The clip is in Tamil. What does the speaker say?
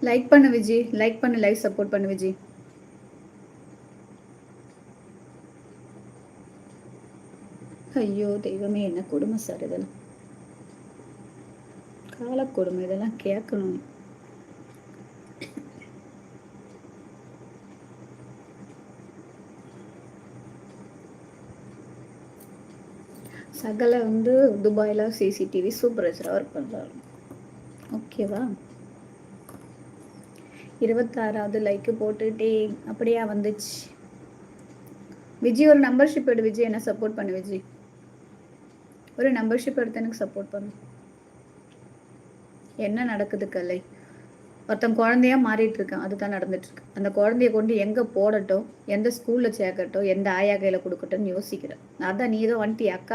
லைக் பண்ணு விஜி, லைக் பண்ணு, லைவ் சப்போர்ட் பண்ணு விஜி. ஐயோ தெய்வமே, என்ன கொடுமை சார் இதெல்லாம், காலக்கொடுமை இதெல்லாம் கேட்கணும். சகல வந்து துபாயில் சிசிடிவி சூப்பர்வைசராக ஒர்க் பண்ணுறாரு. ஓகேவா? 26வது லைக்கு போட்டுட்டே அப்படியே வந்துச்சு. விஜி ஒரு மெம்பர்ஷிப் எடு விஜி, என்ன சப்போர்ட் பண்ணு விஜி. ஒரு மெம்பர்ஷிப் எடுத்து எனக்கு சப்போர்ட் பண்ணு. என்ன நடக்குது கலை? ஒருத்தன் குழந்தையா மாறிட்டு இருக்கான், அதுதான் நடந்துட்டு இருக்கு. அந்த குழந்தைய கொண்டு எங்க போடட்டும், எந்த ஸ்கூல்ல சேர்க்கட்டும், எந்த ஆயா கையில கொடுக்கட்டும்னு யோசிக்கிறேன். அதான் நீ ஏதோ வந்துட்டு அக்கா